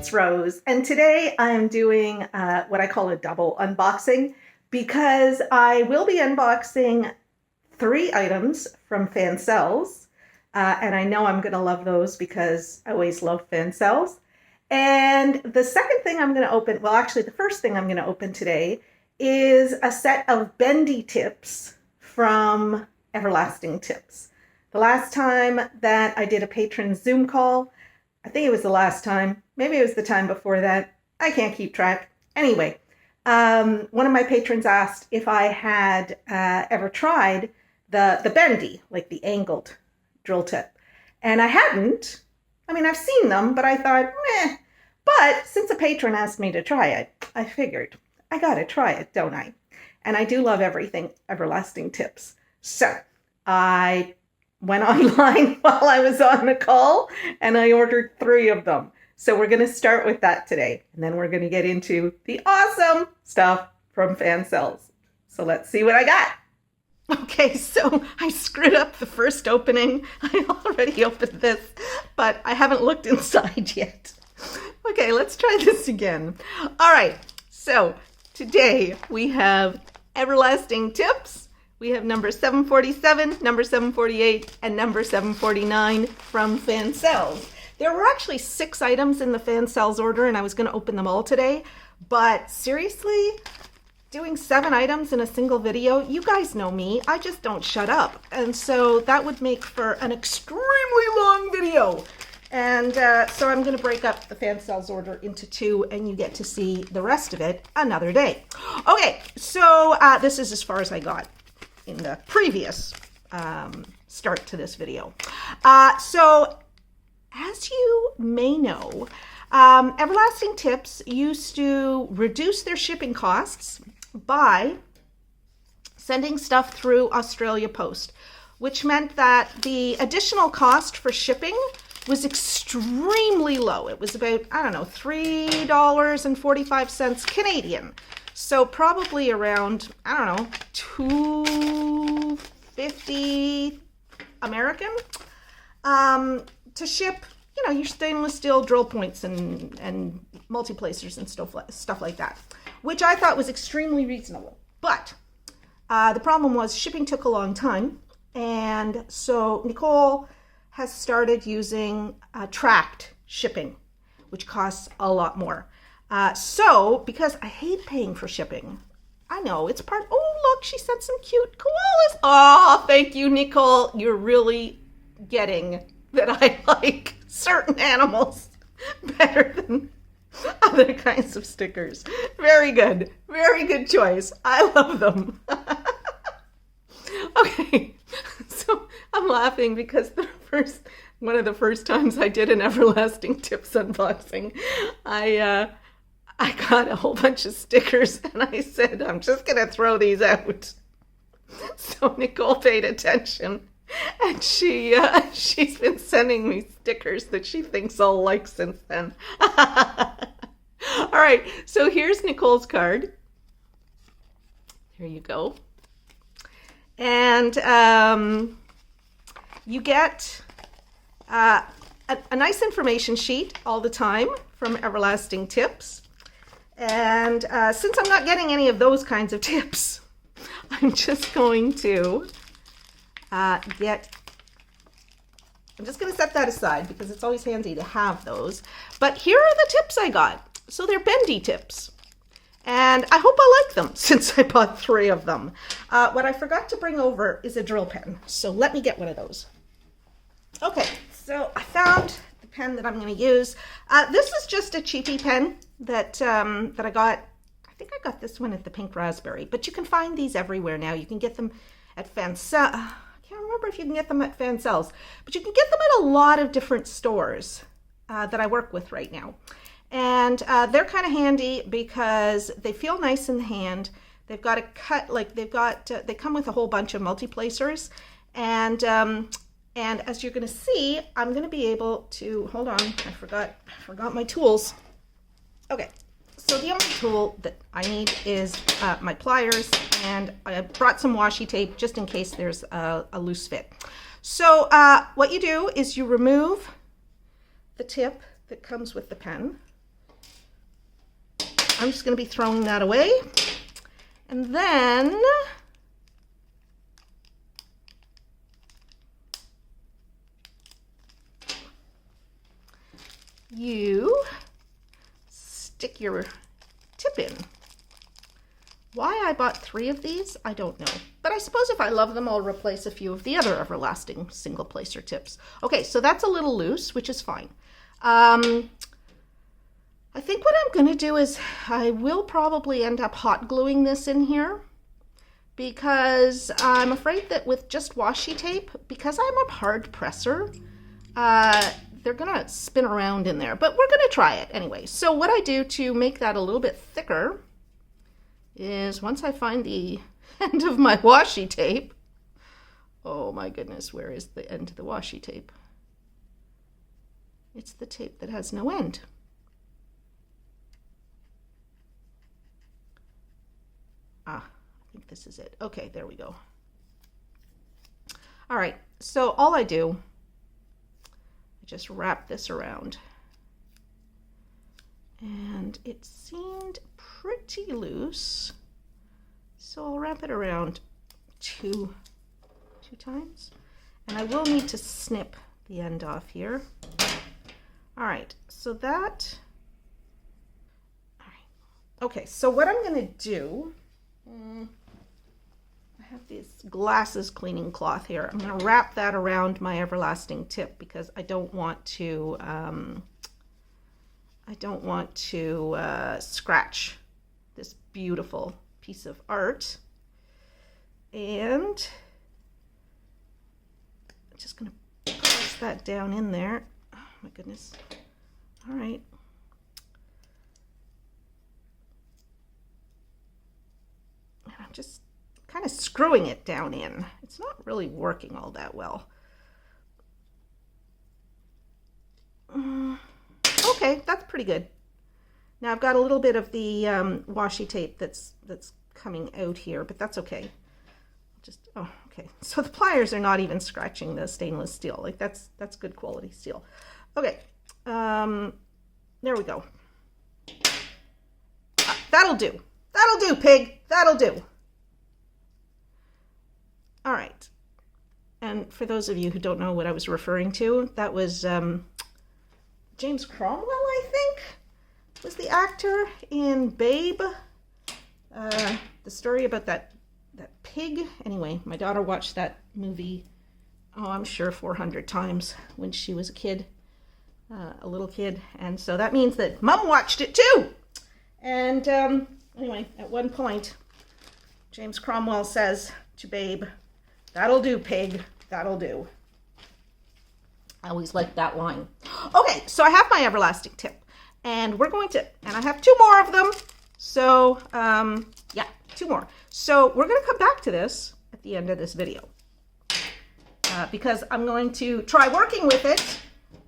it's Rose, and today I am doing what I call a double unboxing because I will be unboxing 3 items from Fansells, and I know I'm going to love those because I always love Fansells. And the second thing I'm going to open, well actually the first thing I'm going to open today is a set of Bendy tips from Everlasting Tips. The last time that I did a patron Zoom call, I think it was the last time, maybe it was the time before that, I can't keep track. Anyway, one of my patrons asked if I had ever tried the Bendy, like the angled drill tip. And I hadn't. I mean, I've seen them, but I thought, meh. But since a patron asked me to try it, I figured, I gotta try it, don't I? And I do love everything Everlasting Tips. So I went online while I was on the call and I ordered 3 of them. So we're going to start with that today. And then we're going to get into the awesome stuff from Fansells. So let's see what I got. Okay, so I screwed up the first opening. I already opened this, but I haven't looked inside yet. Okay, let's try this again. All right, so today we have Everlasting Tips. We have number 747, number 748, and number 749 from Fansells. There were actually 6 items in the Fansells order, and I was going to open them all today. But seriously, doing 7 items in a single video, you guys know me, I just don't shut up. And so that would make for an extremely long video. And so I'm going to break up the Fansells order into 2, and you get to see the rest of it another day. Okay, so this is as far as I got in the previous start to this video. So as you may know, Everlasting Tips used to reduce their shipping costs by sending stuff through Australia Post, which meant that the additional cost for shipping was extremely low. It was about, I don't know, $3.45 Canadian. So probably around, I don't know, $2.50 American to ship, you know, your stainless steel drill points and multi-placers and stuff like that, which I thought was extremely reasonable. But the problem was shipping took a long time, and so Nicole has started using tracked shipping, which costs a lot more. So, because I hate paying for shipping, I know it's part, oh look, she sent some cute koalas. Oh, thank you, Nicole. You're really getting that I like certain animals better than other kinds of stickers. Very good choice. I love them. Okay, so I'm laughing because one of the first times I did an Everlasting Tips unboxing, I got a whole bunch of stickers and I said, I'm just going to throw these out. So Nicole paid attention and she's been sending me stickers that she thinks I'll like since then. All right, so here's Nicole's card. Here you go. And you get a nice information sheet all the time from Everlasting Tips. And since I'm not getting any of those kinds of tips, I'm just going to I'm just going to set that aside because it's always handy to have those. But here are the tips I got. So they're Bendy tips. And I hope I like them since I bought 3 of them. What I forgot to bring over is a drill pen. So let me get one of those. Okay, so I found the pen that I'm going to use. This is just a cheapy pen that I got. I think I got this one at the Pink Raspberry, but you can find these everywhere now. You can get them at Fansells. I can't remember if you can get them at Fansells, but you can get them at a lot of different stores that I work with right now. And they're kind of handy because they feel nice in the hand. They've got a cut, like they come with a whole bunch of multi-placers. And as you're going to see, I'm going to be able to, hold on, I forgot my tools. Okay, so the only tool that I need is my pliers, and I brought some washi tape just in case there's a loose fit. So what you do is you remove the tip that comes with the pen. I'm just going to be throwing that away. And then you stick your tip in. Why I bought 3 of these, I don't know. But I suppose if I love them, I'll replace a few of the other everlasting single placer tips. Okay, so that's a little loose, which is fine. I think what I'm going to do is I will probably end up hot gluing this in here, because I'm afraid that with just washi tape, because I'm a hard presser, they're going to spin around in there. But we're going to try it anyway. So what I do to make that a little bit thicker is, once I find the end of my washi tape, oh my goodness, where is the end of the washi tape? It's the tape that has no end. I think this is it. Okay, there we go. All right, so all I do, I just wrap this around. And it seemed pretty loose, so I'll wrap it around two times. And I will need to snip the end off here. All right, so that, all right. Okay, so what I'm gonna do, I have this glasses cleaning cloth here. I'm gonna wrap that around my everlasting tip, because I don't want to scratch this beautiful piece of art. And I'm just gonna press that down in there. Oh my goodness. All right. And I'm just kind of screwing it down in. It's not really working all that well. Okay, that's pretty good. Now I've got a little bit of the washi tape that's coming out here, but that's okay. Just, oh, okay. So the pliers are not even scratching the stainless steel. Like that's good quality steel. Okay, there we go. That'll do. That'll do, pig. That'll do. All right. And for those of you who don't know what I was referring to, that was James Cromwell, I think, was the actor in Babe. The story about that pig. Anyway, my daughter watched that movie, oh, I'm sure 400 times when she was a kid, a little kid. And so that means that Mom watched it too. And anyway, at one point, James Cromwell says to Babe, "That'll do, pig, that'll do." I always liked that line. Okay, so I have my everlasting tip, and we're going to, and I have 2 more of them. So, yeah, 2 more. So we're going to come back to this at the end of this video, because I'm going to try working with it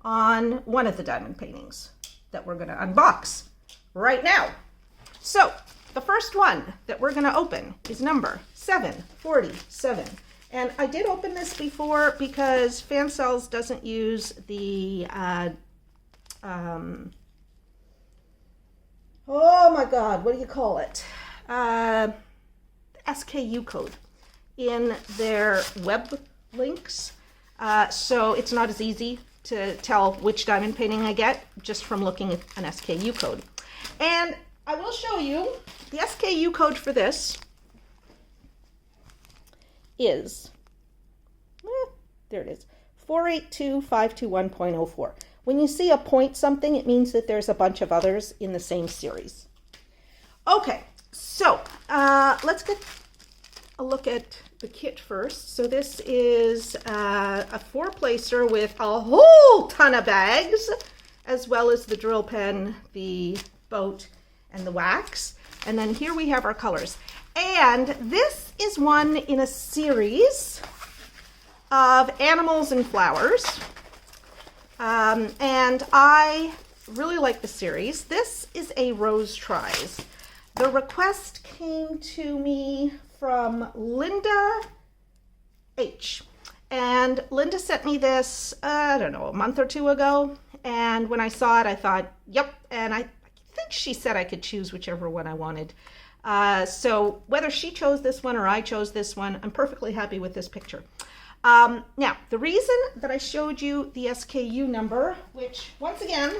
on one of the diamond paintings that we're going to unbox right now. So the first one that we're going to open is number 747. And I did open this before because Fansells doesn't use the, oh my God, what do you call it? SKU code in their web links. So it's not as easy to tell which diamond painting I get just from looking at an SKU code. And I will show you the SKU code for this is, there it is, 482521.04. When you see a point something, it means that there's a bunch of others in the same series. Okay, so let's get a look at the kit first. So this is a 4-placer with a whole ton of bags, as well as the drill pen, the boat, and the wax. And then here we have our colors. And this is one in a series of animals and flowers. And I really like the series. This is a Rose Tries. The request came to me from Linda H. And Linda sent me this, I don't know, a month or 2 ago. And when I saw it, I thought, yep. And I think she said I could choose whichever one I wanted. So whether she chose this one or I chose this one, I'm perfectly happy with this picture. Now, the reason that I showed you the SKU number, which once again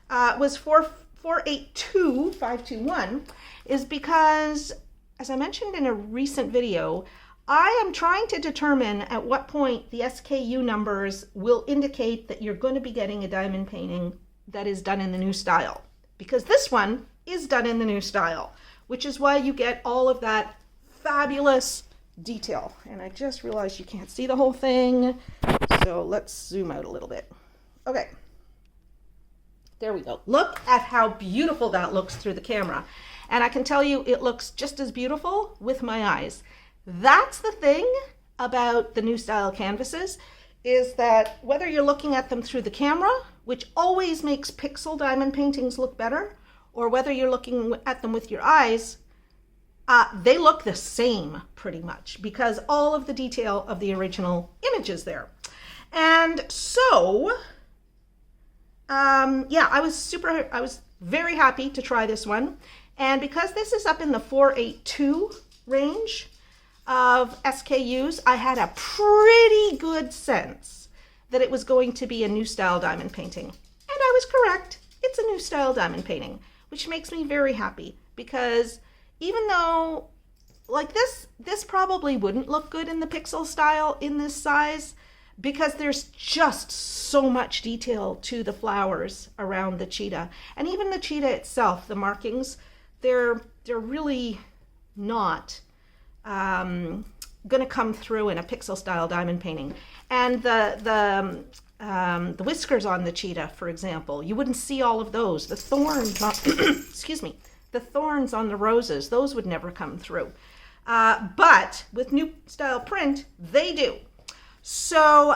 was 482521, is because, as I mentioned in a recent video, I am trying to determine at what point the SKU numbers will indicate that you're going to be getting a diamond painting that is done in the new style. Because this one is done in the new style, which is why you get all of that fabulous detail. And I just realized you can't see the whole thing, so let's zoom out a little bit. Okay, there we go. Look at how beautiful that looks through the camera. And I can tell you it looks just as beautiful with my eyes. That's the thing about the new style canvases, is that whether you're looking at them through the camera, which always makes pixel diamond paintings look better, or whether you're looking at them with your eyes, they look the same pretty much, because all of the detail of the original image is there. And so, yeah, I was very happy to try this one. And because this is up in the 482 range of SKUs, I had a pretty good sense that it was going to be a new style diamond painting. And I was correct. It's a new style diamond painting, which makes me very happy, because even though, like, this probably wouldn't look good in the pixel style in this size, because there's just so much detail to the flowers around the cheetah. And even the cheetah itself, the markings, they're really not going to come through in a pixel style diamond painting. And the whiskers on the cheetah, for example, you wouldn't see all of those. The thorns on, excuse me, the thorns on the roses, those would never come through. But with new style print, they do. So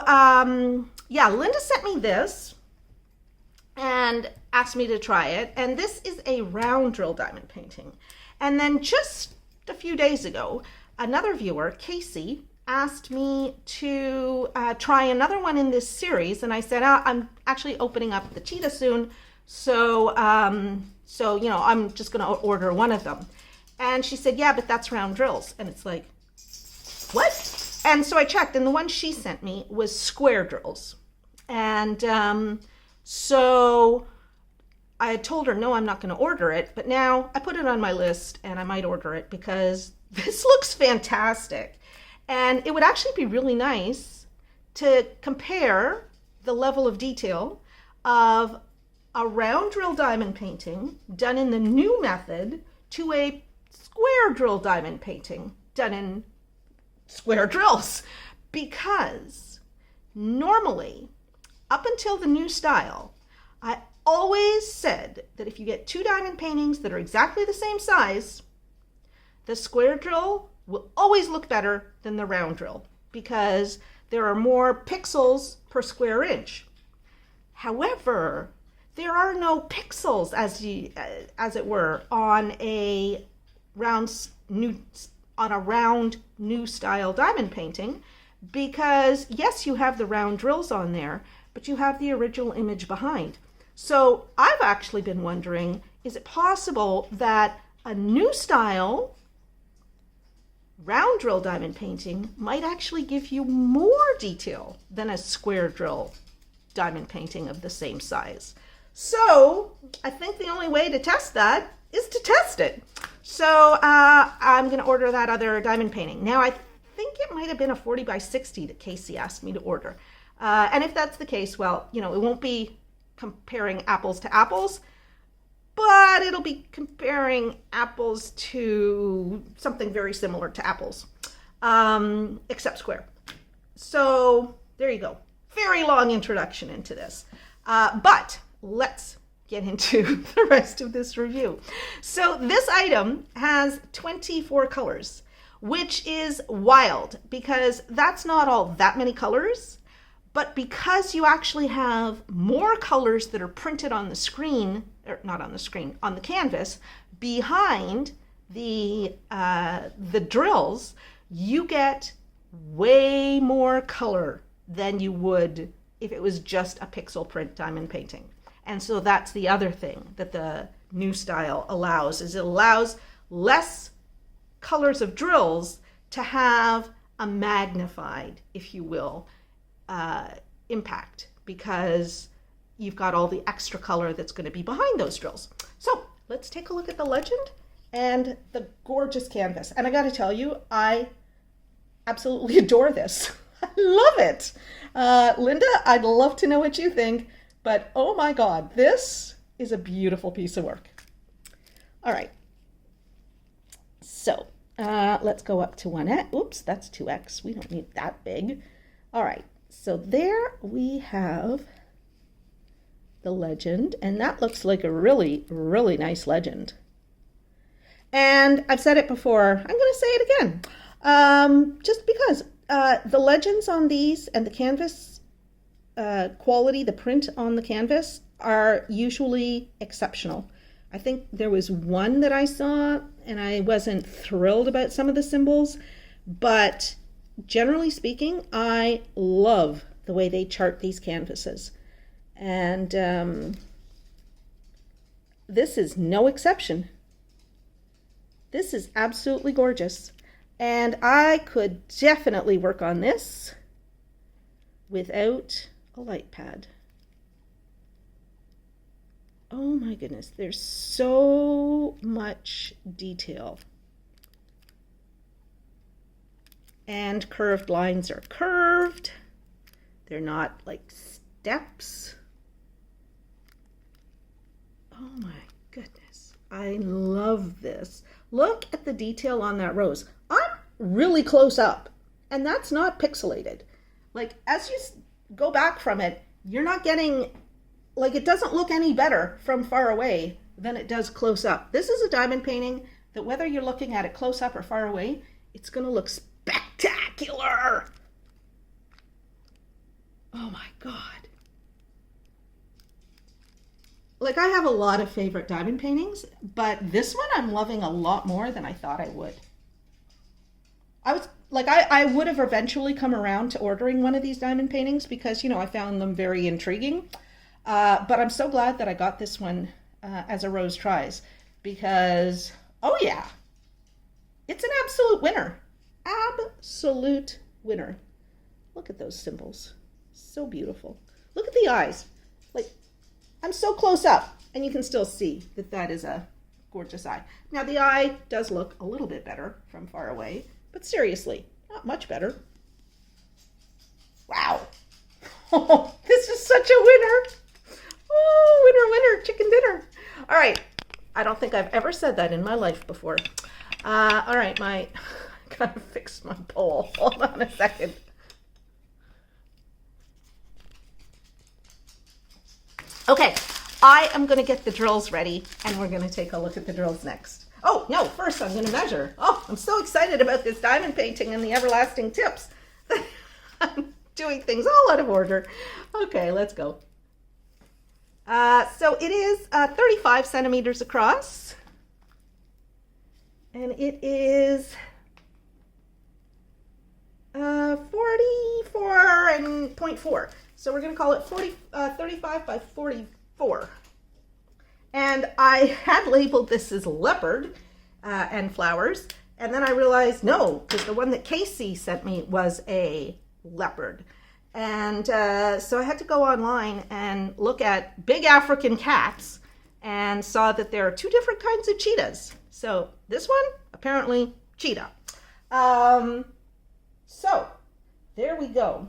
yeah, Linda sent me this and asked me to try it. And this is a round drill diamond painting. And then just a few days ago, another viewer, Casey, asked me to try another one in this series. And I said, I'm actually opening up the cheetah soon. So, you know, I'm just going to order one of them. And she said, yeah, but that's round drills. And it's like, what? And so I checked, and the one she sent me was square drills. And so I had told her, no, I'm not going to order it. But now I put it on my list, and I might order it because this looks fantastic. And it would actually be really nice to compare the level of detail of a round drill diamond painting done in the new method to a square drill diamond painting done in square drills, because normally, up until the new style, I always said that if you get two diamond paintings that are exactly the same size, the square drill will always look better than the round drill, because there are more pixels per square inch. However, there are no pixels, as it were, on a round new style diamond painting, because yes, you have the round drills on there, but you have the original image behind. So I've actually been wondering, is it possible that a new style round drill diamond painting might actually give you more detail than a square drill diamond painting of the same size? So I think the only way to test that is to test it. So I'm going to order that other diamond painting. Now, I think it might have been a 40 by 60 that Casey asked me to order. And if that's the case, well, you know, it won't be comparing apples to apples, but it'll be comparing apples to something very similar to apples, except square. So there you go. Very long introduction into this. But let's get into the rest of this review. So this item has 24 colors, which is wild, because that's not all that many colors, but because you actually have more colors that are printed on the screen, or not on the screen, on the canvas, behind the drills, you get way more color than you would if it was just a pixel print diamond painting. And so that's the other thing that the new style allows is it allows less colors of drills to have a magnified, if you will, impact, because you've got all the extra color that's going to be behind those drills. So let's take a look at the legend and the gorgeous canvas. And I got to tell you, I absolutely adore this. I love it. Linda, I'd love to know what you think, but oh my God, this is a beautiful piece of work. All right. So let's go up to 1x. Oops, that's 2x. We don't need that big. All right. So there we have the legend, and that looks like a really, really nice legend. And I've said it before, I'm going to say it again, just because the legends on these and the canvas quality, the print on the canvas, are usually exceptional. I think there was one that I saw and I wasn't thrilled about some of the symbols, but generally speaking, I love the way they chart these canvases. And this is no exception. This is absolutely gorgeous. And I could definitely work on this without a light pad. Oh my goodness, there's so much detail. And curved lines are curved. They're not like steps. Oh my goodness, I love this. Look at the detail on that rose. I'm really close up, and that's not pixelated. Like, as you go back from it, you're not getting, like, it doesn't look any better from far away than it does close up. This is a diamond painting that whether you're looking at it close up or far away, it's going to look spectacular. Oh my God. Like, I have a lot of favorite diamond paintings, but this one I'm loving a lot more than I thought I would. I would have eventually come around to ordering one of these diamond paintings because, you know, I found them very intriguing. But I'm so glad that I got this one as a Rose Tries because, oh yeah, it's an absolute winner. Absolute winner. Look at those symbols. So beautiful. Look at the eyes. Like, I'm so close up and you can still see that that is a gorgeous eye. Now the eye does look a little bit better from far away, but seriously, not much better. Wow. Oh, this is such a winner. Oh, winner, winner, chicken dinner. All right. I don't think I've ever said that in my life before. All right, I gotta fix my bowl. Hold on a second. Okay, I am going to get the drills ready, and we're going to take a look at the drills next. Oh, no, first I'm going to measure. Oh, I'm so excited about this diamond painting and the everlasting tips. I'm doing things all out of order. Okay, let's go. So it is 35 centimeters across, and it is 44.4. So we're going to call it 35 by 44. And I had labeled this as leopard and flowers. And then I realized, no, because the one that Casey sent me was a leopard. And so I had to go online and look at big African cats and saw that there are two different kinds of cheetahs. So this one, apparently cheetah. So there we go.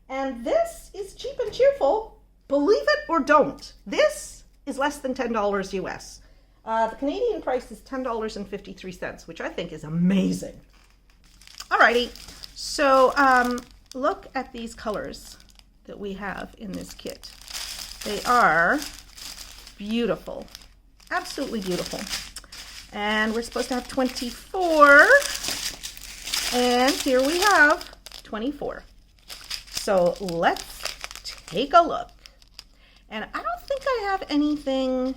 And this is cheap and cheerful, believe it or don't. This is less than $10 US. The Canadian price is $10.53, which I think is amazing. Alrighty, so look at these colors that we have in this kit. They are beautiful, absolutely beautiful. And we're supposed to have 24, and here we have 24. So let's take a look. And I don't think I have anything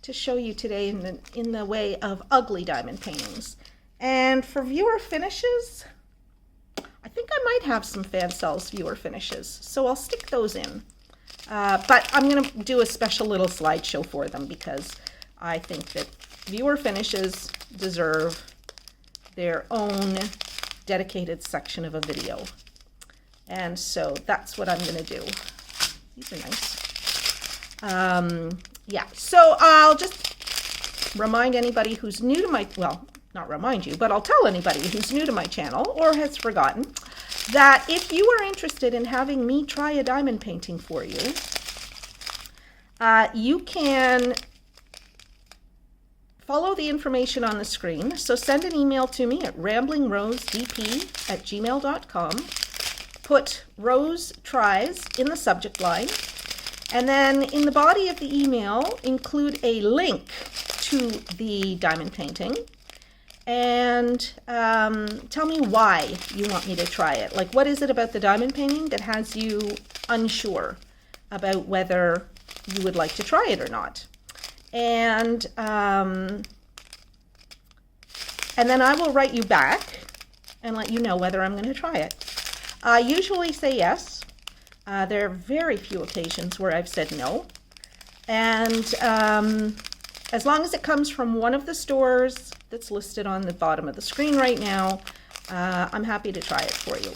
to show you today in the way of ugly diamond paintings. And for viewer finishes, I think I might have some Fansells viewer finishes. So I'll stick those in. But I'm going to do a special little slideshow for them because I think that viewer finishes deserve their own dedicated section of a video. And so that's what I'm going to do. These are nice. Yeah, so I'll just remind anybody who's new to my, well, not remind you, but I'll tell anybody who's new to my channel or has forgotten that if you are interested in having me try a diamond painting for you, you can follow the information on the screen. So send an email to me at ramblingrosedp@gmail.com. Put Rose Tries in the subject line. And then in the body of the email, include a link to the diamond painting. And tell me why you want me to try it. Like, what is it about the diamond painting that has you unsure about whether you would like to try it or not? And then I will write you back and let you know whether I'm going to try it. I usually say yes. There are very few occasions where I've said no. And as long as it comes from one of the stores that's listed on the bottom of the screen right now, I'm happy to try it for you.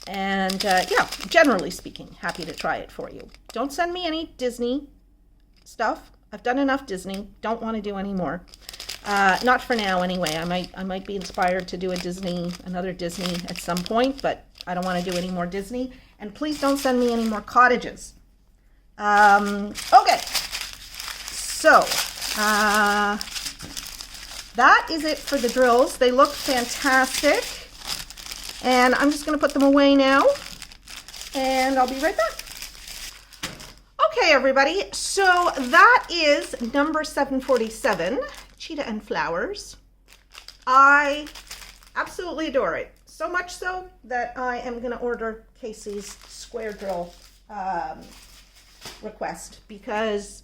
And yeah, generally speaking, happy to try it for you. Don't send me any Disney stuff. I've done enough Disney. Don't want to do any more. Not for now anyway. I might be inspired to do another Disney at some point, but I don't want to do any more Disney. And please don't send me any more cottages. Okay. So, that is it for the drills. They look fantastic. And I'm just going to put them away now. And I'll be right back. Okay, everybody. So that is number 747, Cheetah and Flowers. I absolutely adore it. So much so that I am going to order Casey's square drill request because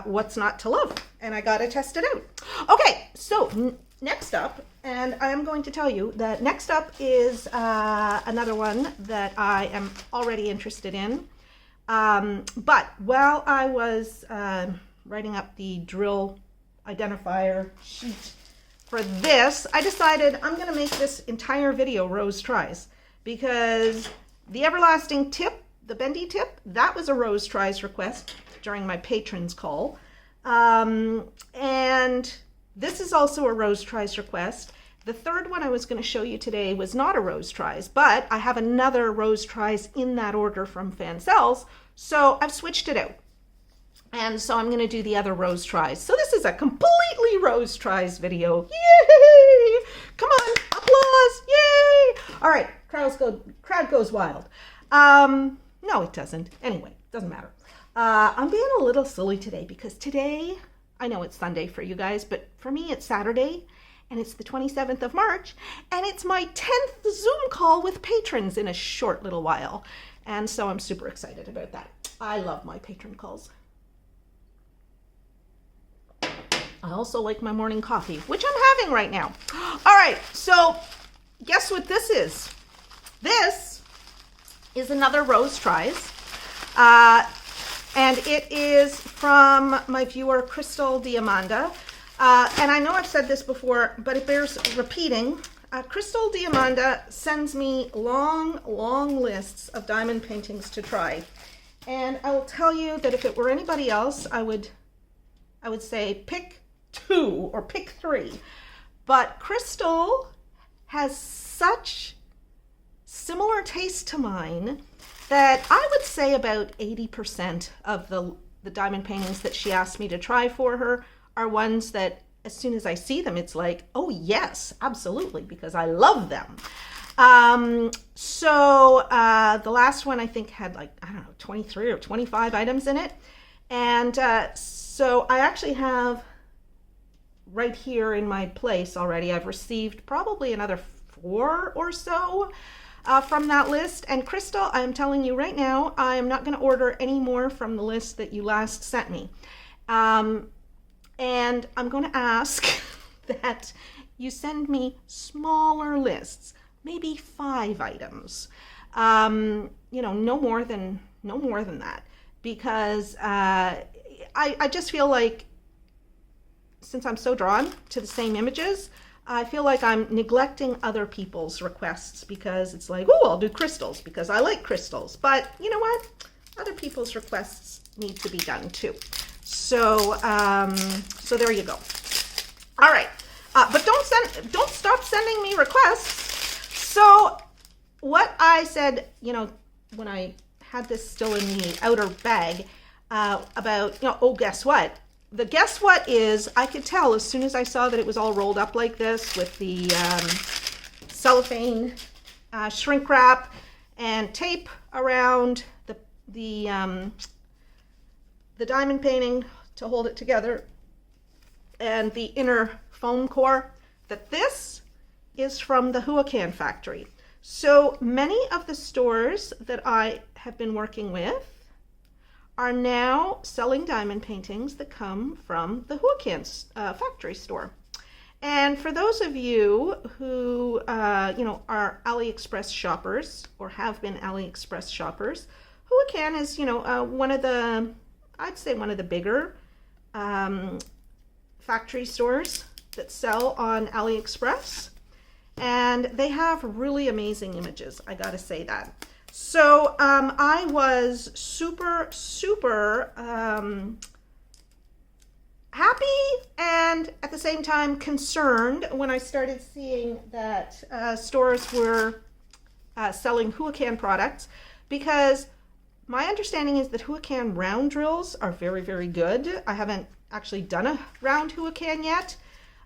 what's not to love? And I got to test it out. Okay, so next up, and I'm going to tell you that next up is another one that I am already interested in. But while I was writing up the drill identifier sheet for this, I decided I'm going to make this entire video Rose Tries because the everlasting tip, the Bendy tip, that was a Rose Tries request during my patrons call. And this is also a Rose Tries request. The third one I was going to show you today was not a Rose Tries, but I have another Rose Tries in that order from Fansells, so I've switched it out. And so I'm going to do the other Rose Tries. So this is a completely Rose Tries video. Yay! Come on, applause! Yay! All right, crowd goes wild. No, it doesn't. Anyway, doesn't matter. I'm being a little silly today because today, I know it's Sunday for you guys, but for me it's Saturday, and it's the 27th of March, and it's my 10th Zoom call with patrons in a short little while. And so I'm super excited about that. I love my patron calls. I also like my morning coffee, which I'm having right now. All right, so guess what this is? This is another Rose Tries. And it is from my viewer, Crystal Diamanda. And I know I've said this before, but it bears repeating. Crystal Diamanda sends me long lists of diamond paintings to try. And I will tell you that if it were anybody else, I would say pick 2 or pick 3. But Crystal has such similar taste to mine that I would say about 80% of the diamond paintings that she asked me to try for her are ones that as soon as I see them, it's like, oh yes, absolutely, because I love them. So the last one I think had like, I don't know, 23 or 25 items in it. And so I actually have right here in my place already, I've received probably another 4 or so from that list. And Crystal, I'm telling you right now, I'm not going to order any more from the list that you last sent me. And I'm going to ask that you send me smaller lists, maybe 5 items. You know, no more than no more than that, because I just feel like, since I'm so drawn to the same images, I feel like I'm neglecting other people's requests, because it's like, oh, I'll do crystals because I like crystals. But you know what? Other people's requests need to be done too. So, so there you go. All right, but don't stop sending me requests. So what I said, you know, when I had this still in the outer bag, about, you know, oh, guess what? The guess what is, I could tell as soon as I saw that it was all rolled up like this with the cellophane shrink wrap and tape around the diamond painting to hold it together, and the inner foam core, that this is from the Huacan factory. So many of the stores that I have been working with are now selling diamond paintings that come from the Huacan factory store. And for those of you who you know, are AliExpress shoppers or have been AliExpress shoppers, Huacan is, you know, one of the, I'd say one of the bigger factory stores that sell on AliExpress, and they have really amazing images, I gotta say that. So I was super happy and at the same time concerned when I started seeing that stores were selling Huacan products, because my understanding is that Huacan round drills are very, very good. I haven't actually done a round Huacan yet,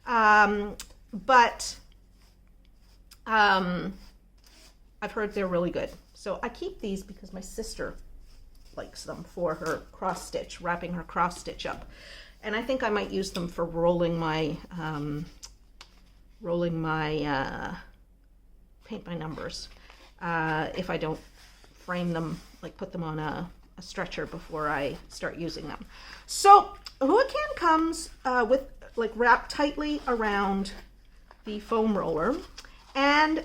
but I've heard they're really good. So I keep these because my sister likes them for her cross stitch, wrapping her cross stitch up. And I think I might use them for rolling my paint by numbers, if I don't frame them, like put them on a stretcher before I start using them. So Huacan comes with, like, wrapped tightly around the foam roller, and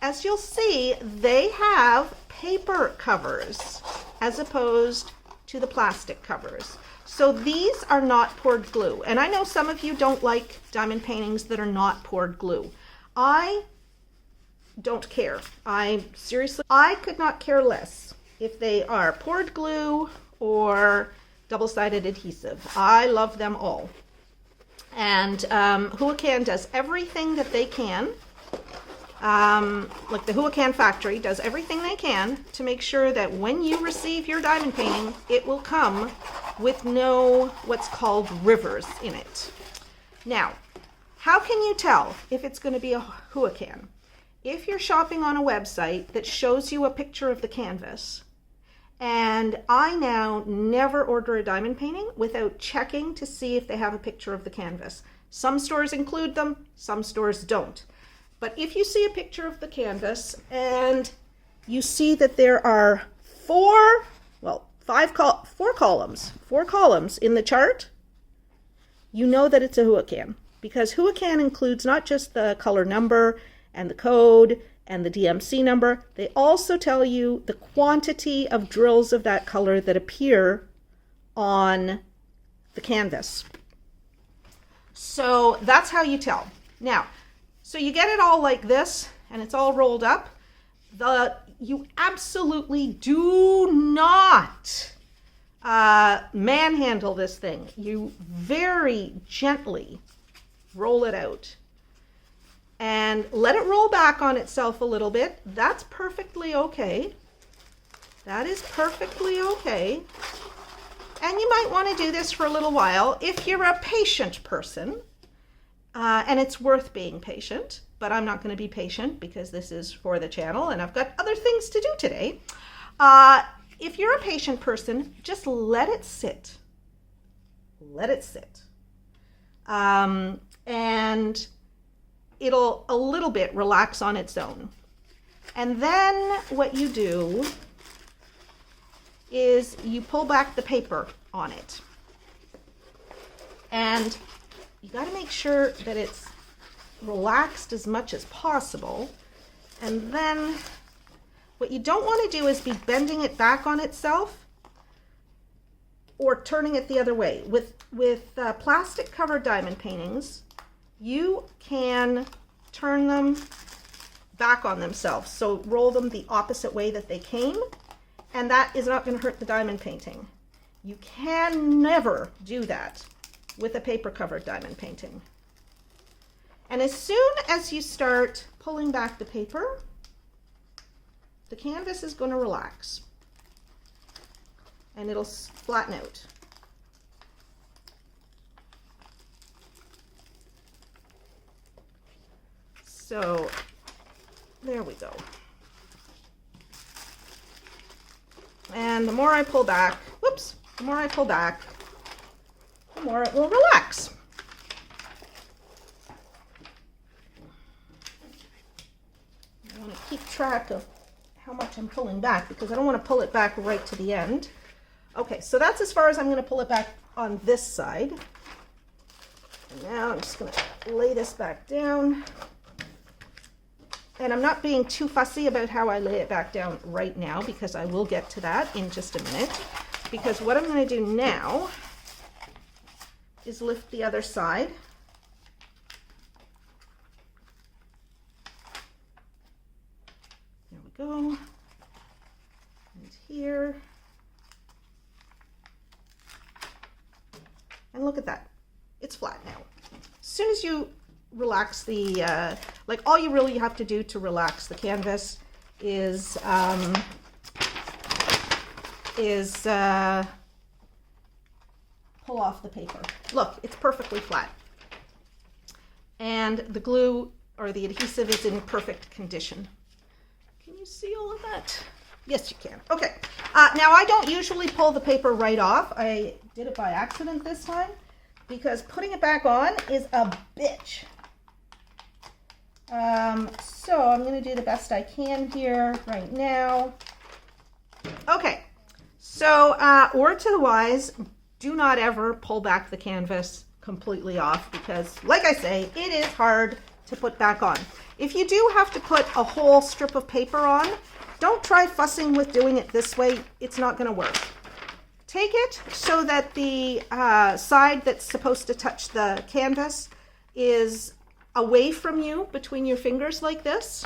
as you'll see, they have paper covers as opposed to the plastic covers. So these are not poured glue. And I know some of you don't like diamond paintings that are not poured glue. I don't care. I could not care less if they are poured glue or double-sided adhesive. I love them all. And Huacan does everything that they can. Like the Huacan factory does everything they can to make sure that when you receive your diamond painting, it will come with no what's called rivers in it. Now, how can you tell if it's going to be a Huacan? If you're shopping on a website that shows you a picture of the canvas, and I now never order a diamond painting without checking to see if they have a picture of the canvas. Some stores include them, some stores don't. But if you see a picture of the canvas and you see that there are four columns in the chart, you know that it's a Huacan, because Huacan includes not just the color number and the code and the DMC number, they also tell you the quantity of drills of that color that appear on the canvas. So that's how you tell. Now, so you get it all like this, and it's all rolled up. You absolutely do not manhandle this thing. You very gently roll it out and let it roll back on itself a little bit. That's perfectly okay. That is perfectly okay. And you might want to do this for a little while if you're a patient person. And it's worth being patient, but I'm not going to be patient because this is for the channel and I've got other things to do today. If you're a patient person, just let it sit. Let it sit. And it'll a little bit relax on its own. And then what you do is you pull back the paper on it. And you got to make sure that it's relaxed as much as possible. And then What you don't want to do is be bending it back on itself or turning it the other way. With plastic covered diamond paintings, you can turn them back on themselves. So roll them the opposite way that they came, and that is not going to hurt the diamond painting. You can never do that with a paper covered diamond painting. And as soon as you start pulling back the paper, the canvas is going to relax and it'll flatten out. So there we go. And the more I pull back, whoops, the more I pull back, the more it will relax. I want to keep track of how much I'm pulling back because I don't want to pull it back right to the end. Okay, so that's as far as I'm going to pull it back on this side. And now I'm just going to lay this back down. And I'm not being too fussy about how I lay it back down right now because I will get to that in just a minute. Because what I'm going to do now is lift the other side. There we go. And here. And look at that. It's flat now. As soon as you relax the, like all you really have to do to relax the canvas is pull off the paper. Look, it's perfectly flat. And the glue or the adhesive is in perfect condition. Can you see all of that? Yes, you can. Okay. Now I don't usually pull the paper right off. I did it by accident this time because putting it back on is a bitch. So I'm going to do the best I can here right now. Okay, so word to the wise, do not ever pull back the canvas completely off because, like I say, it is hard to put back on. If you do have to put a whole strip of paper on, don't try fussing with doing it this way. It's not going to work. Take it so that the side that's supposed to touch the canvas is away from you between your fingers like this,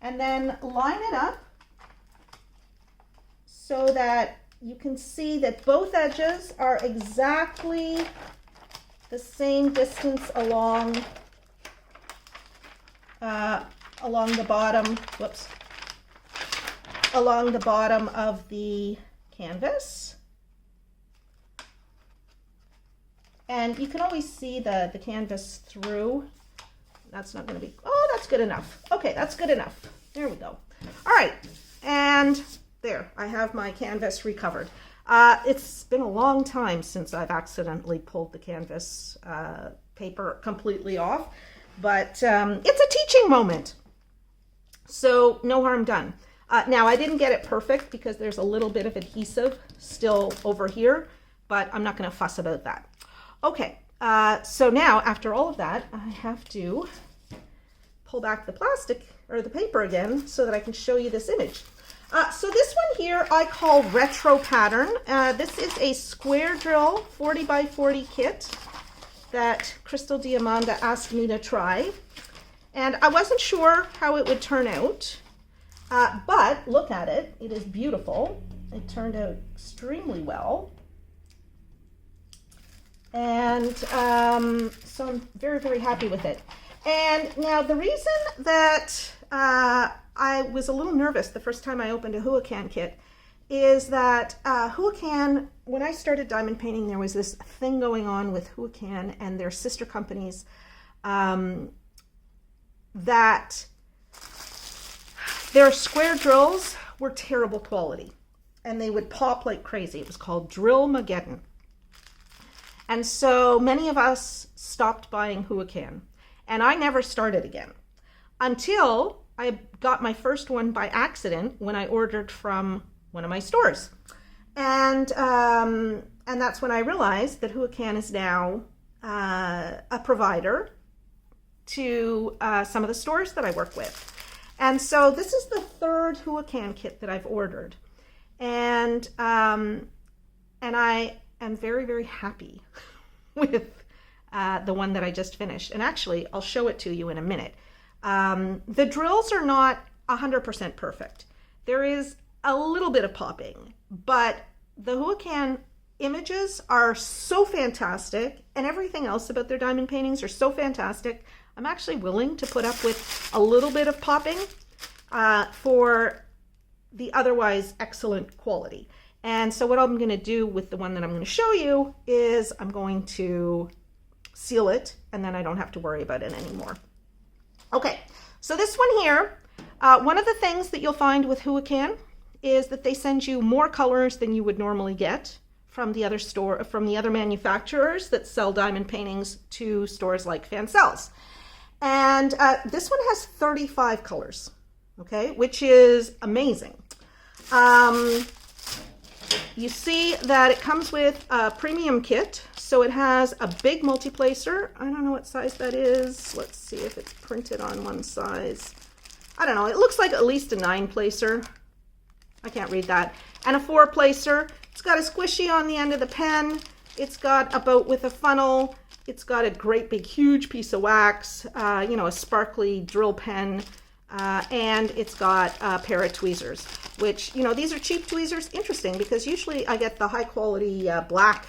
and then line it up so that you can see that both edges are exactly the same distance along the bottom, whoops, along the bottom of the canvas. And you can always see the canvas through. That's not going to be, oh, that's good enough. Okay, that's good enough. There we go. All right, and there, I have my canvas recovered. It's been a long time since I've accidentally pulled the canvas paper completely off, but it's a teaching moment. So no harm done. Now, I didn't get it perfect because there's a little bit of adhesive still over here, but I'm not going to fuss about that. Okay, so now after all of that, I have to pull back the plastic or the paper again so that I can show you this image. So this one here I call retro pattern. This is a square drill 40 by 40 kit that Crystal Diamanda asked me to try. And I wasn't sure how it would turn out, but look at it. It is beautiful. It turned out extremely well. And so I'm very, very happy with it. And now the reason that I was a little nervous the first time I opened a Huacan kit is that Huacan, when I started diamond painting, there was this thing going on with Huacan and their sister companies that their square drills were terrible quality and they would pop like crazy. It was called Drill-mageddon. And so many of us stopped buying Huacan, and I never started again until I got my first one by accident when I ordered from one of my stores. And that's when I realized that Huacan is now a provider to some of the stores that I work with. And so this is the third Huacan kit that I've ordered. And I am very, very happy with the one that I just finished. And actually, I'll show it to you in a minute. The drills are not 100% perfect. There is a little bit of popping, but the Huacan images are so fantastic, and everything else about their diamond paintings are so fantastic. I'm actually willing to put up with a little bit of popping for the otherwise excellent quality. And so what I'm going to do with the one that I'm going to show you is I'm going to seal it, and then I don't have to worry about it anymore. Okay, so this one here, one of the things that you'll find with Huacan is that they send you more colors than you would normally get from the other manufacturers that sell diamond paintings to stores like Fansells. And this one has 35 colors, okay, which is amazing. You see that it comes with a premium kit. So it has a big multi-placer. I don't know what size that is. Let's see if it's printed on one size. I don't know. It looks like at least a 9-placer. I can't read that. And a 4-placer. It's got a squishy on the end of the pen. It's got a boat with a funnel. It's got a great big huge piece of wax, you know, a sparkly drill pen, and it's got a pair of tweezers, which, you know, these are cheap tweezers. Interesting, because usually I get the high quality black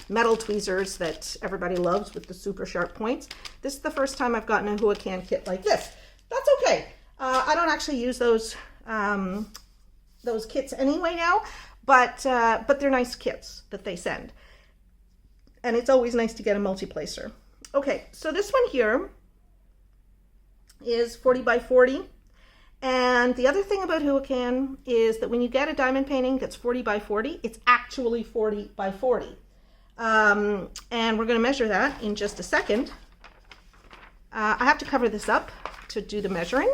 metal tweezers that everybody loves with the super sharp points. This is the first time I've gotten a Huacan kit like this. That's okay. I don't actually use those kits anyway now, but they're nice kits that they send. And it's always nice to get a multi-placer. Okay, so this one here is 40 by 40. And the other thing about Huacan is that when you get a diamond painting that's 40 by 40, it's actually 40 by 40. And we're going to measure that in just a second. I have to cover this up to do the measuring.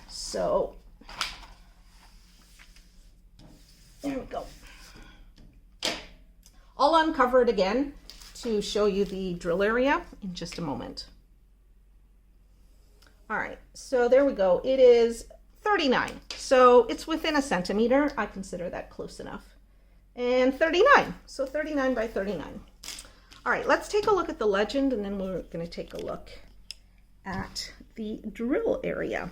So there we go. I'll uncover it again to show you the drill area in just a moment. All right, so there we go. It is 39, so it's within a centimeter. I consider that close enough. And 39, so 39 by 39. All right, let's take a look at the legend, and then we're going to take a look at the drill area.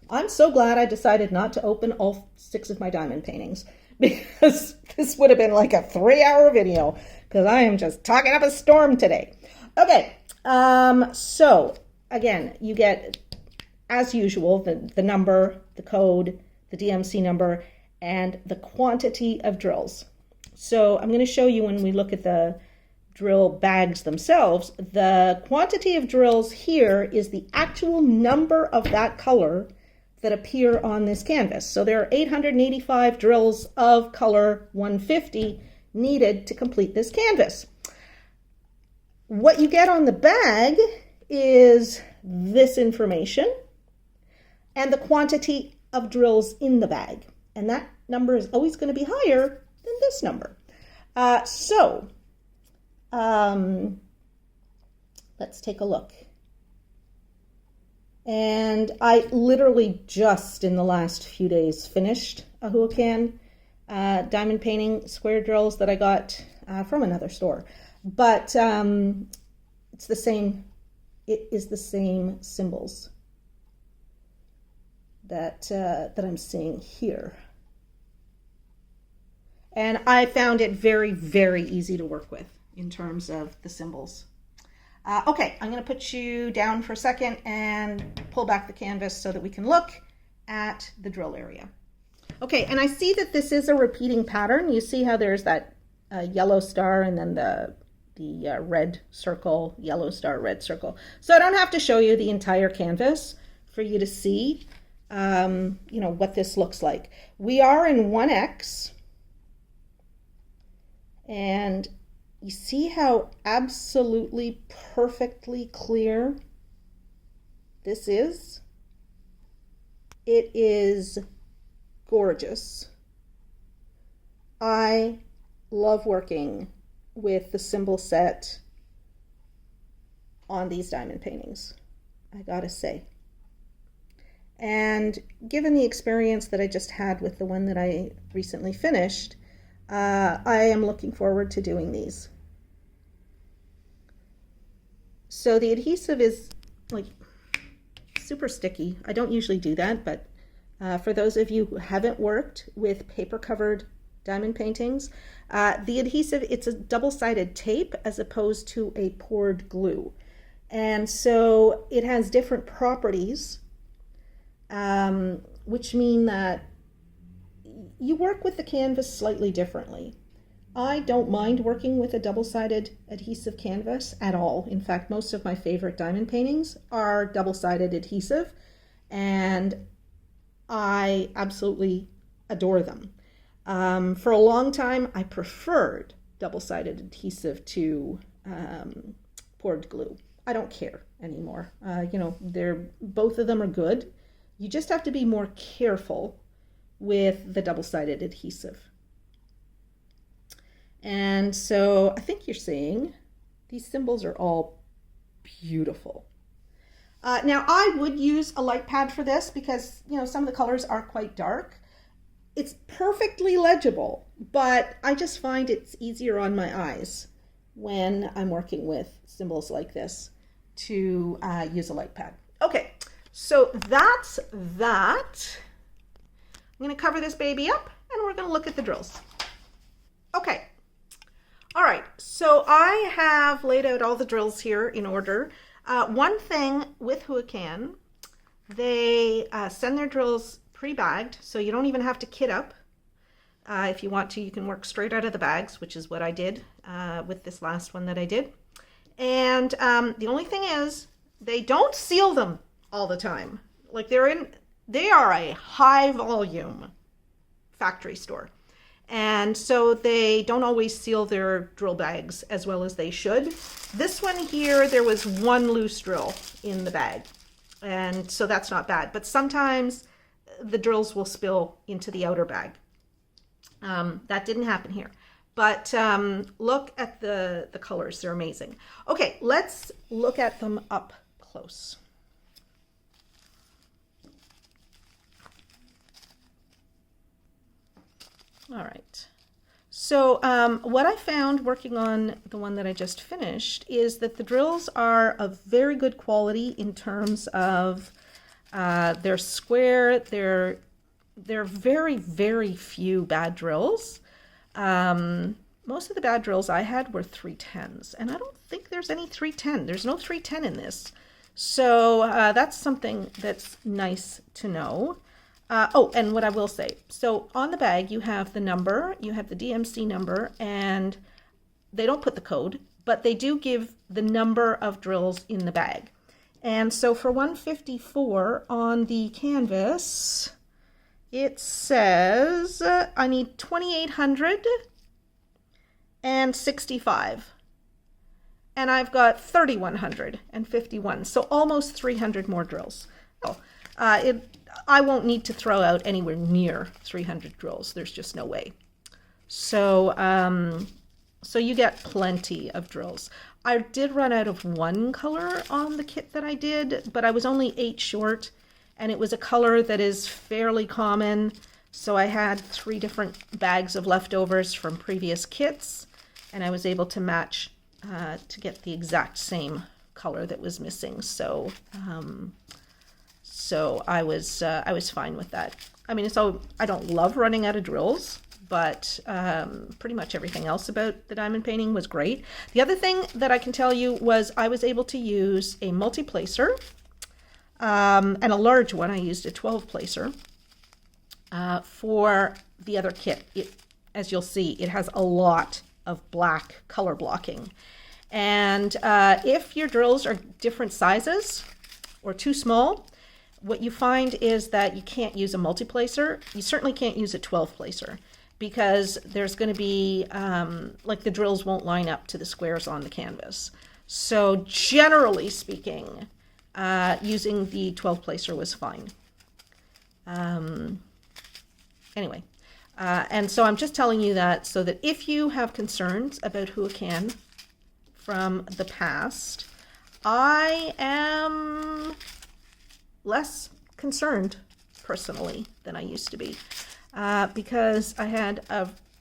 I'm so glad I decided not to open all 6 of my diamond paintings, because this would have been like a 3-hour video, because I am just talking up a storm today. Okay, so again, you get, as usual, the number, the code, the DMC number, and the quantity of drills. So I'm going to show you when we look at the drill bags themselves, the quantity of drills here is the actual number of that color that appear on this canvas. So there are 885 drills of color 150 needed to complete this canvas. What you get on the bag is this information and the quantity of drills in the bag. And that number is always going to be higher than this number. Let's take a look. And I literally just in the last few days finished a Huacan diamond painting square drills that I got from another store. But it's the same. It is the same symbols that I'm seeing here. And I found it very, very easy to work with in terms of the symbols. Okay, I'm going to put you down for a second and pull back the canvas so that we can look at the drill area. Okay, and I see that this is a repeating pattern. You see how there's that yellow star and then the red circle, yellow star, red circle. So I don't have to show you the entire canvas for you to see, you know, what this looks like. We are in 1X, and you see how absolutely perfectly clear this is? It is gorgeous. I love working with the symbol set on these diamond paintings. I gotta say. And given the experience that I just had with the one that I recently finished, I am looking forward to doing these. So the adhesive is like super sticky. I don't usually do that, but for those of you who haven't worked with paper covered diamond paintings, the adhesive, it's a double-sided tape as opposed to a poured glue. And so it has different properties, which mean that you work with the canvas slightly differently. I don't mind working with a double-sided adhesive canvas at all. In fact, most of my favorite diamond paintings are double-sided adhesive, and I absolutely adore them. For a long time, I preferred double-sided adhesive to poured glue. I don't care anymore. Both of them are good. You just have to be more careful with the double-sided adhesive. And so I think you're seeing these symbols are all beautiful. Now I would use a light pad for this because, some of the colors are quite dark. It's perfectly legible, but I just find it's easier on my eyes when I'm working with symbols like this to use a light pad. Okay, so that's that. I'm going to cover this baby up and we're going to look at the drills. Okay. All right, so I have laid out all the drills here in order. One thing with Huacan, they send their drills pre-bagged, so you don't even have to kit up. If you want to, you can work straight out of the bags, which is what I did with this last one that I did. And the only thing is, they don't seal them all the time. Like they are a high volume factory store. And so they don't always seal their drill bags as well as they should. This one here, there was one loose drill in the bag. And so that's not bad. But sometimes the drills will spill into the outer bag. That didn't happen here. But look at the colors. They're amazing. Okay, let's look at them up close. All right, so what I found working on the one that I just finished is that the drills are of very good quality in terms of they're square, they're very, very few bad drills. Most of the bad drills I had were 310s, and I don't think there's any 310. There's no 310 in this. So that's something that's nice to know. Oh, and what I will say, so on the bag you have the number, you have the DMC number, and they don't put the code, but they do give the number of drills in the bag. And so for 154 on the canvas, it says I need 2,800 and 65. And I've got 3,151, so almost 300 more drills. Oh, I won't need to throw out anywhere near 300 drills. There's just no way. So, so you get plenty of drills. I did run out of one color on the kit that I did, but I was only 8 short, and it was a color that is fairly common. So I had 3 different bags of leftovers from previous kits, and I was able to match to get the exact same color that was missing. So, so I was fine with that. I mean, so I don't love running out of drills, but pretty much everything else about the diamond painting was great. The other thing that I can tell you was I was able to use a multi-placer and a large one. I used a 12-placer for the other kit. As you'll see, it has a lot of black color blocking. And if your drills are different sizes or too small, what you find is that you can't use a multi-placer. You certainly can't use a 12-placer because there's going to be, like the drills won't line up to the squares on the canvas. So generally speaking, using the 12-placer was fine. Anyway, and so I'm just telling you that so that if you have concerns about Huacan from the past, I am less concerned personally than I used to be because I had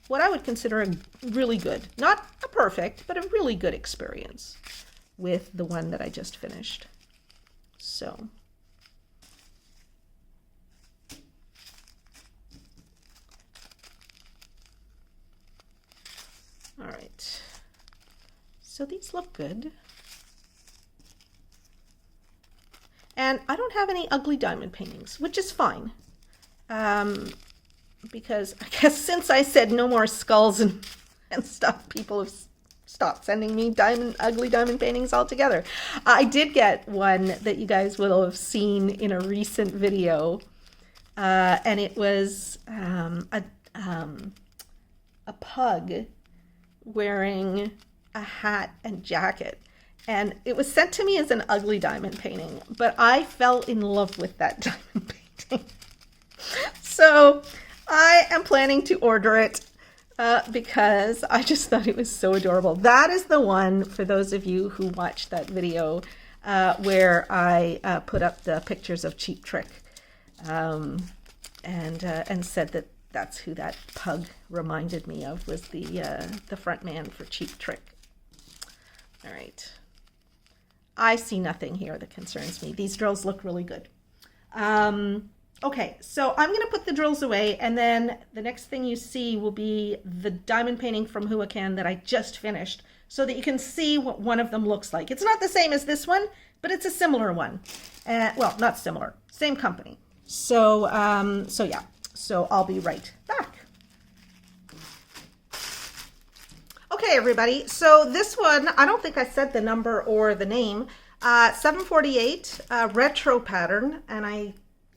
what I would consider a really good, not a perfect, but a really good experience with the one that I just finished. So. All right. So these look good. And I don't have any ugly diamond paintings, which is fine. Because I guess since I said no more skulls and stuff, people have stopped sending me ugly diamond paintings altogether. I did get one that you guys will have seen in a recent video. And it was a pug wearing a hat and jacket. And it was sent to me as an ugly diamond painting, but I fell in love with that diamond painting. So I am planning to order it because I just thought it was so adorable. That is the one, for those of you who watched that video, where I put up the pictures of Cheap Trick and said that that's who that pug reminded me of, was the front man for Cheap Trick. All right. I see nothing here that concerns me. These drills look really good. Okay, so I'm going to put the drills away, and then the next thing you see will be the diamond painting from Huacan that I just finished, so that you can see what one of them looks like. It's not the same as this one, but it's a similar one. Well, not similar, same company. So, yeah, so I'll be right back. Okay, everybody, so this one, I don't think I said the number or the name, 748 retro pattern, and I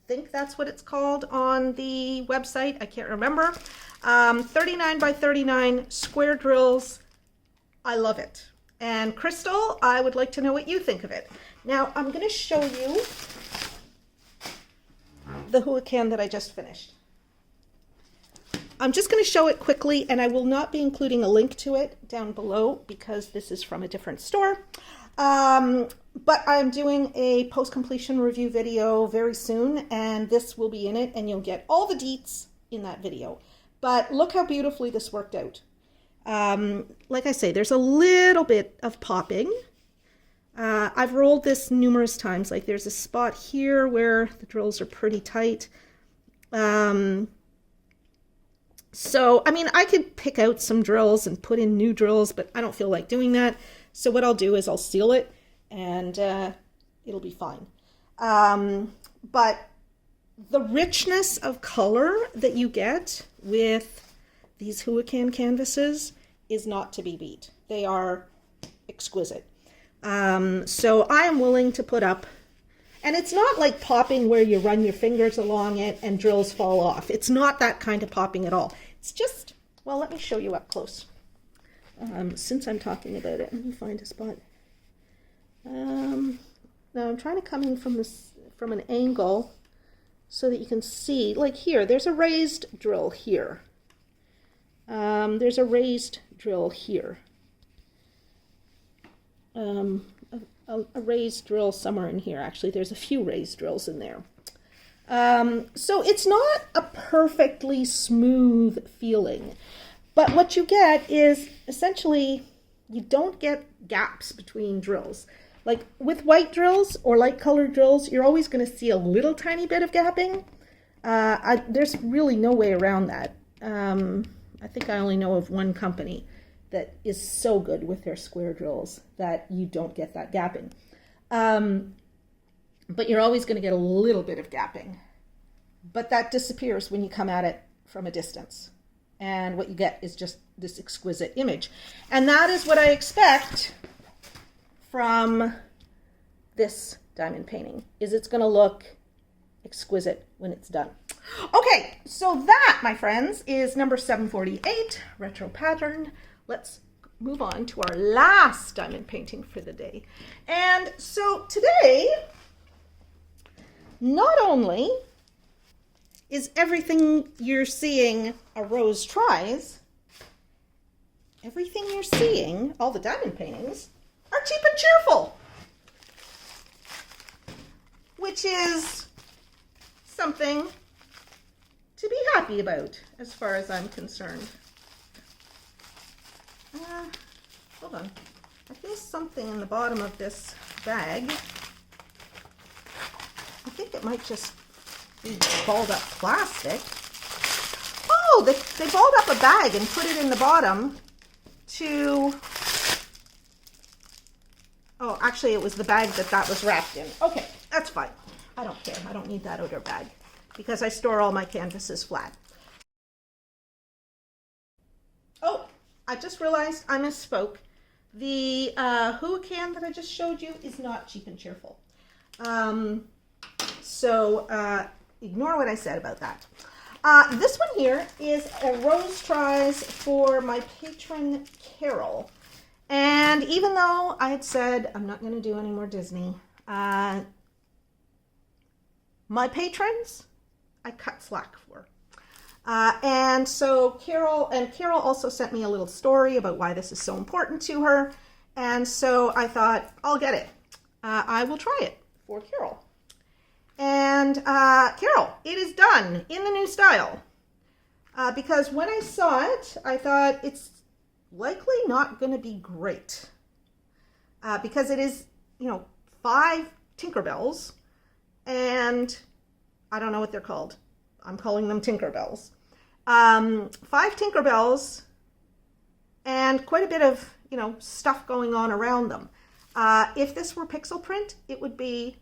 think that's what it's called on the website. I can't remember. 39 by 39 square drills. I love it. And Crystal, I would like to know what you think of it. Now, I'm going to show you the Huacan that I just finished. I'm just going to show it quickly, and I will not be including a link to it down below because this is from a different store. But I'm doing a post-completion review video very soon, and this will be in it, and you'll get all the deets in that video. But look how beautifully this worked out. Like I say, there's a little bit of popping. I've rolled this numerous times. Like there's a spot here where the drills are pretty tight. So, I mean, I could pick out some drills and put in new drills, but I don't feel like doing that. So what I'll do is I'll seal it and it'll be fine. But the richness of color that you get with these Huacan canvases is not to be beat. They are exquisite. So I am willing to put up, and it's not like popping where you run your fingers along it and drills fall off. It's not that kind of popping at all. It's just, well, let me show you up close. Since I'm talking about it, let me find a spot. Now I'm trying to come in from an angle so that you can see, like here, there's a raised drill here. There's a raised drill here. A raised drill somewhere in here. Actually, there's a few raised drills in there. So it's not a perfectly smooth feeling, but what you get is essentially you don't get gaps between drills. Like with white drills or light colored drills, you're always going to see a little tiny bit of gapping. There's really no way around that. I think I only know of one company that is so good with their square drills that you don't get that gapping. But you're always going to get a little bit of gapping. But that disappears when you come at it from a distance. And what you get is just this exquisite image. And that is what I expect from this diamond painting, is it's going to look exquisite when it's done. Okay, so that, my friends, is number 748, retro pattern. Let's move on to our last diamond painting for the day. And so today, not only is everything you're seeing a Rose Tries, everything you're seeing, all the diamond paintings, are cheap and cheerful. which is something to be happy about as far as I'm concerned. Hold on. I feel something in the bottom of this bag. I think it might just be balled up plastic. Oh, they balled up a bag and put it in the bottom to... Oh, actually it was the bag that was wrapped in. Okay, that's fine. I don't care. I don't need that outer bag because I store all my canvases flat. Oh, I just realized I misspoke. The Huacan that I just showed you is not Cheap and Cheerful. So ignore what I said about that. This one here is a Rose Tries for my patron Carol. And even though I had said I'm not going to do any more Disney, my patrons, I cut slack for. And so Carol also sent me a little story about why this is so important to her. And so I thought, I'll get it. I will try it for Carol. And Carol, it is done in the new style. Because when I saw it, I thought it's likely not going to be great. Because it is, 5 Tinkerbells. And I don't know what they're called. I'm calling them Tinkerbells. 5 Tinkerbells and quite a bit of, stuff going on around them. If this were pixel print, it would be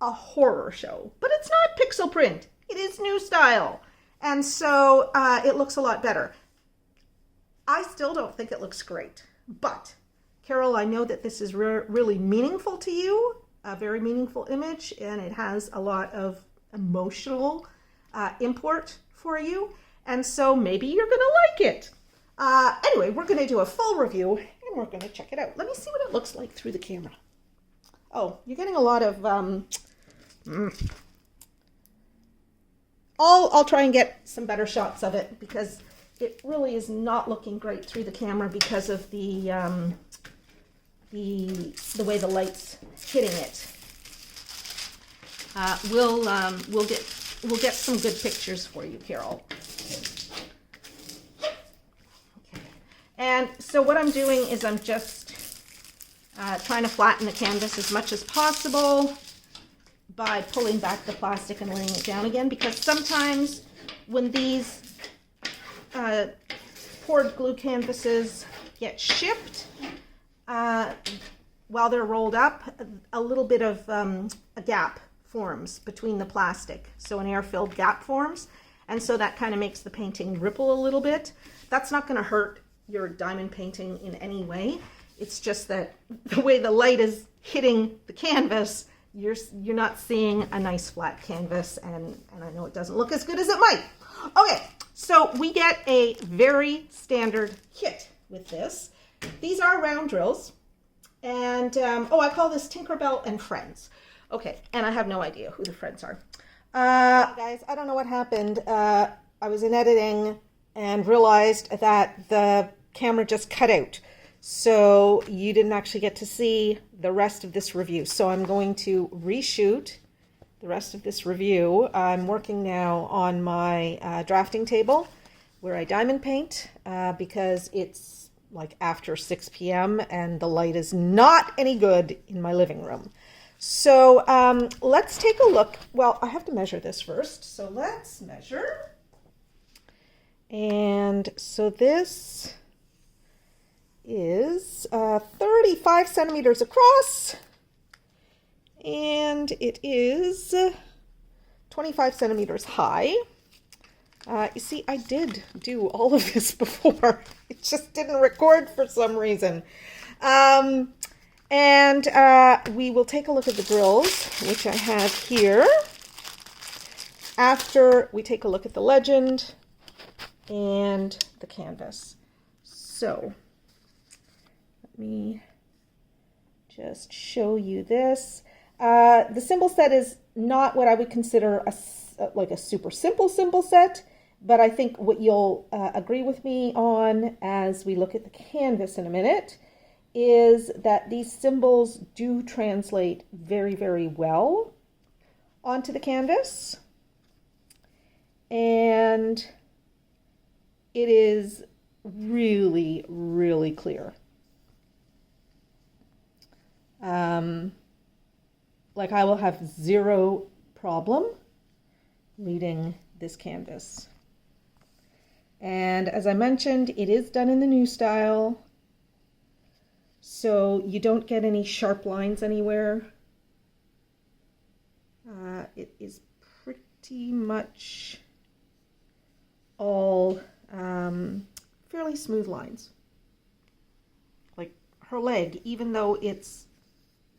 a horror show. But it's not pixel print. It is new style. And so it looks a lot better. I still don't think it looks great. But, Carol, I know that this is really meaningful to you. A very meaningful image. And it has a lot of emotional import for you. And so maybe you're going to like it. Anyway, we're going to do a full review and we're going to check it out. Let me see what it looks like through the camera. Oh, you're getting a lot of... I'll try and get some better shots of it because it really is not looking great through the camera because of the way the light's hitting it. We'll get some good pictures for you, Carol. Okay. And so what I'm doing is I'm just trying to flatten the canvas as much as possible by pulling back the plastic and laying it down again, because sometimes when these poured glue canvases get shipped, while they're rolled up, a little bit of a gap forms between the plastic. So an air-filled gap forms. And so that kind of makes the painting ripple a little bit. That's not going to hurt your diamond painting in any way. It's just that the way the light is hitting the canvas, you're not seeing a nice flat canvas, and I know it doesn't look as good as it might. Okay, so we get a very standard kit with this. These are round drills, and I call this Tinkerbell and Friends. Okay, and I have no idea who the friends are. Guys, I don't know what happened. I was in editing and realized that the camera just cut out. So you didn't actually get to see the rest of this review. So I'm going to reshoot the rest of this review. I'm working now on my drafting table where I diamond paint because it's like after 6 p.m. and the light is not any good in my living room. So let's take a look. Well, I have to measure this first. So let's measure. And so this is 35 centimeters across, and it is 25 centimeters high. You see, I did do all of this before. It just didn't record for some reason. And we will take a look at the grills, which I have here, after we take a look at the legend and the canvas. So let me just show you this. The symbol set is not what I would consider like a super simple symbol set, but I think what you'll agree with me on as we look at the canvas in a minute is that these symbols do translate very, very well onto the canvas, and it is really, really clear. Like I will have zero problem reading this canvas. And as I mentioned, it is done in the new style, so you don't get any sharp lines anywhere. It is pretty much all fairly smooth lines. Like her leg, even though it's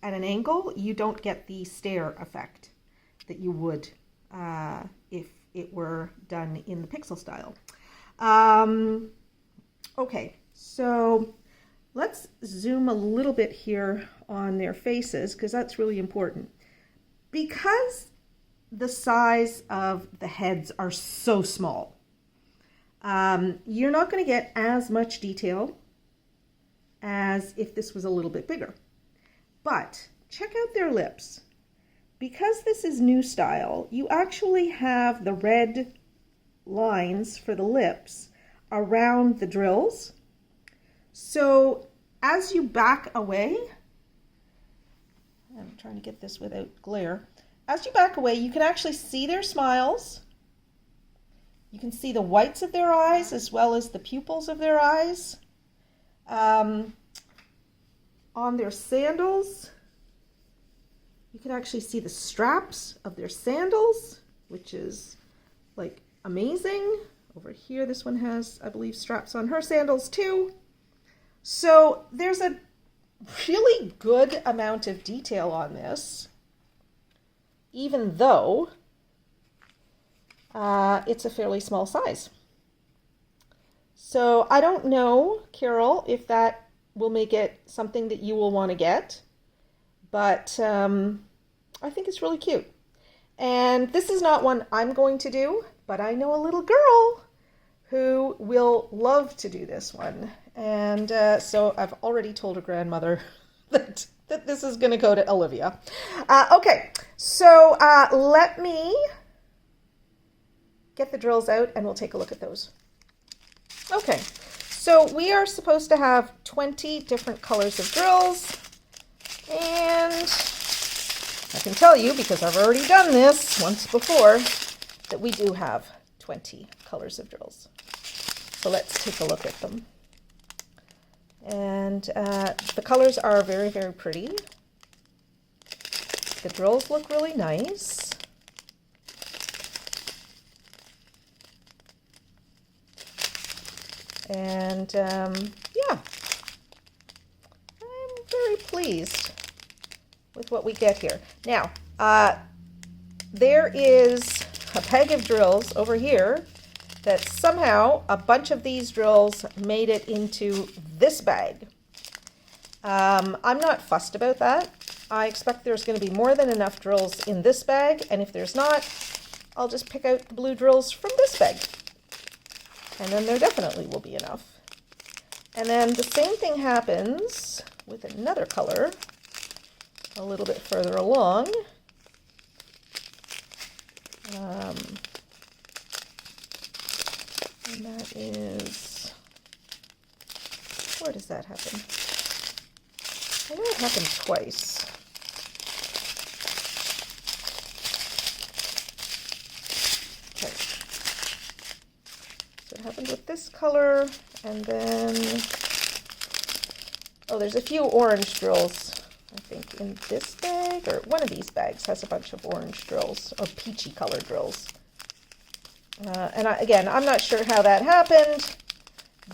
at an angle, you don't get the stare effect that you would if it were done in the pixel style. Okay, so let's zoom a little bit here on their faces, because that's really important. Because the size of the heads are so small, you're not going to get as much detail as if this was a little bit bigger. But check out their lips. Because this is new style, you actually have the red lines for the lips around the drills. So as you back away, I'm trying to get this without glare. As you back away, you can actually see their smiles. You can see the whites of their eyes as well as the pupils of their eyes. On their sandals, you can actually see the straps of their sandals, which is like amazing. Over here, this one has, I believe, straps on her sandals too. So there's a really good amount of detail on this, even though it's a fairly small size. So I don't know, Carol, if that will make it something that you will want to get, but I think it's really cute. And this is not one I'm going to do, but I know a little girl who will love to do this one. And so I've already told her grandmother that this is going to go to Olivia. Okay, so let me get the drills out and we'll take a look at those. Okay, so we are supposed to have 20 different colors of drills, and I can tell you, because I've already done this once before, that we do have 20 colors of drills. So let's take a look at them. And the colors are very, very pretty. The drills look really nice. And yeah, I'm very pleased with what we get here. Now, there is a bag of drills over here that somehow a bunch of these drills made it into this bag. I'm not fussed about that. I expect there's going to be more than enough drills in this bag, and if there's not, I'll just pick out the blue drills from this bag. And then there definitely will be enough. And then the same thing happens with another color a little bit further along. And that is, where does that happen? I know it happens twice. Okay. So it happened with this color, and then, oh, there's a few orange drills, I think, in this bag, or one of these bags has a bunch of orange drills, or peachy color drills. And again, I'm not sure how that happened,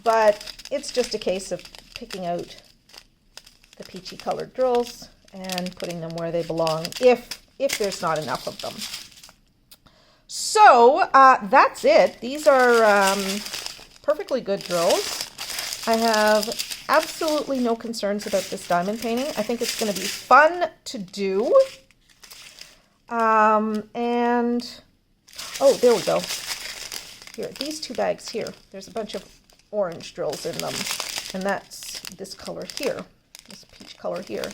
but it's just a case of picking out the peachy colored drills and putting them where they belong, if there's not enough of them. So that's it. These are perfectly good drills. I have absolutely no concerns about this diamond painting. I think it's going to be fun to do. And, oh, there we go. Here, these two bags here, there's a bunch of orange drills in them, and that's this color here, this peach color here,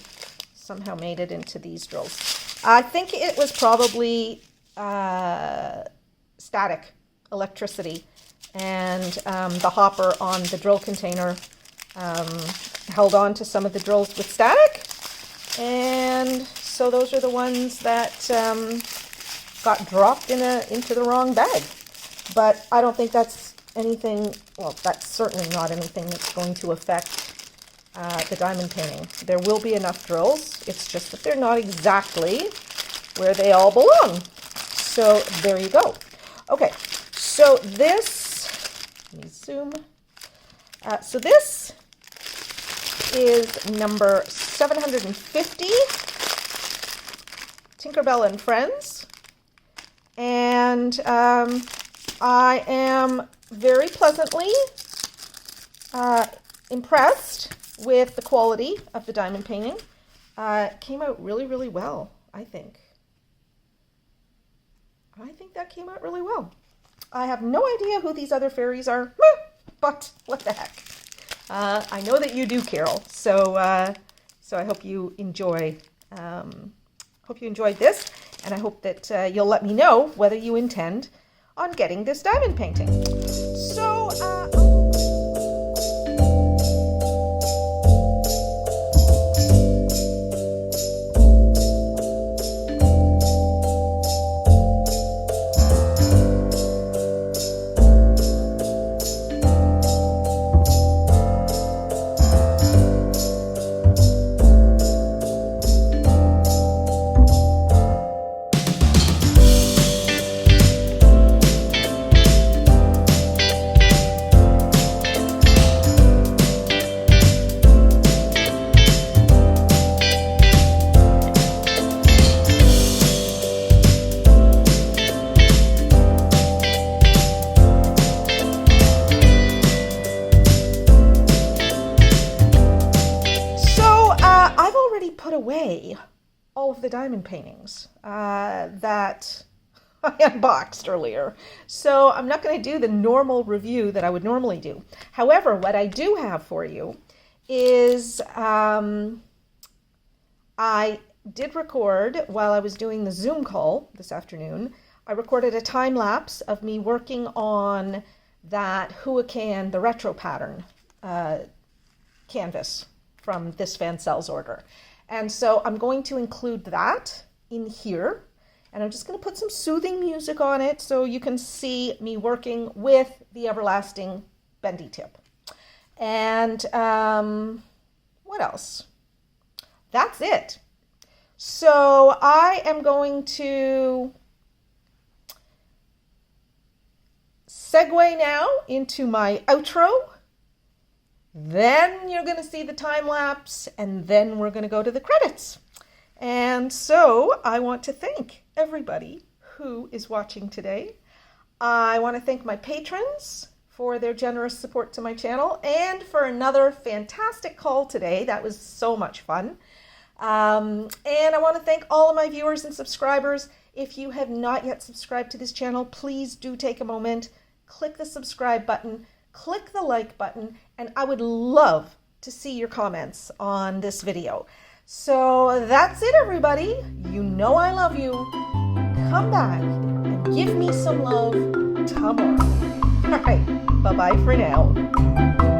somehow made it into these drills. I think it was probably static electricity, and the hopper on the drill container held on to some of the drills with static, and so those are the ones that got dropped into the wrong bag. But I don't think that's anything, well, that's certainly not anything that's going to affect the diamond painting. There will be enough drills, it's just that they're not exactly where they all belong. So there you go. Okay, so this, let me zoom. So this is number 750, Tinkerbell and Friends. And I am very pleasantly impressed with the quality of the diamond painting. It came out really, really well, I think. I think that came out really well. I have no idea who these other fairies are, but what the heck. I know that you do, Carol. So I hope you enjoy. Hope you enjoyed this, and I hope that you'll let me know whether you intend on getting this diamond painting. So. Away all of the diamond paintings that I unboxed earlier. So I'm not going to do the normal review that I would normally do. However, what I do have for you is I did record while I was doing the Zoom call this afternoon. I recorded a time lapse of me working on that Huacan, the retro pattern canvas from this Fansells order. And so I'm going to include that in here, and I'm just going to put some soothing music on it so you can see me working with the everlasting bendy tip. And what else? That's it. So I am going to segue now into my outro. Then you're going to see the time lapse, and then we're going to go to the credits. And so I want to thank everybody who is watching today. I want to thank my patrons for their generous support to my channel and for another fantastic call today. That was so much fun. And I want to thank all of my viewers and subscribers. If you have not yet subscribed to this channel, please do take a moment, click the subscribe button, click the like button, and I would love to see your comments on this video. So that's it, everybody. You know I love you. Come back and give me some love tomorrow. All right, bye-bye for now.